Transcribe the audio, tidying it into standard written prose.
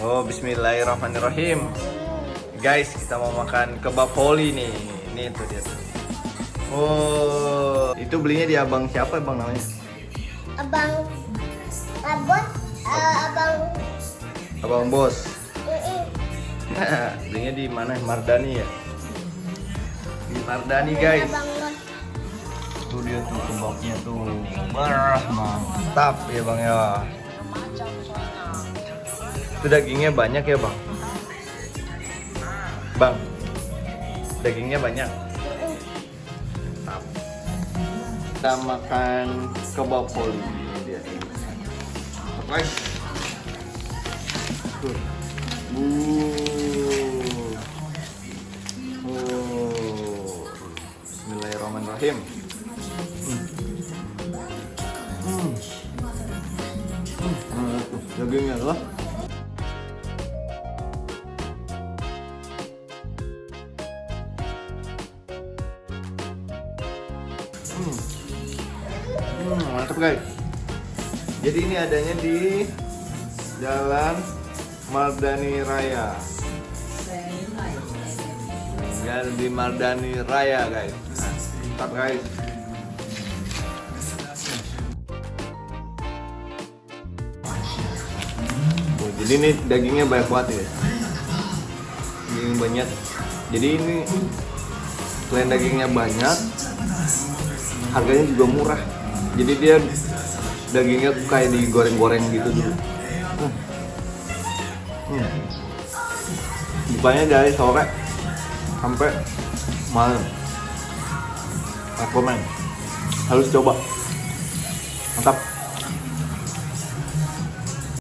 Oh, bismillahirrahmanirrahim. Guys, kita mau makan kebab voli nih. Ini itu dia tuh. Oh, itu belinya di abang siapa bang namanya? Abang Bos. Belinya di mana? Mardani ya? Di Mardani guys. Tuh dia tuh kebabnya tuh. Mantap ya bang ya. Itu dagingnya banyak ya bang? Bang, dagingnya banyak. Mantap. Kita makan kebab voli. Oke. Bismillahirrahmanirrahim. Dagingnya loh. Mantap guys. Jadi ini adanya di Jalan Mardani Raya. Di Mardani Raya guys. Mantap guys. Oh, jadi ini dagingnya banyak banget ya. Daging banyak. Jadi ini selain dagingnya banyak, harganya juga murah. Jadi dia dagingnya kayak digoreng-goreng gitu dulu. Bukanya dari sore sampai malam. Rekomen, harus coba. Mantap.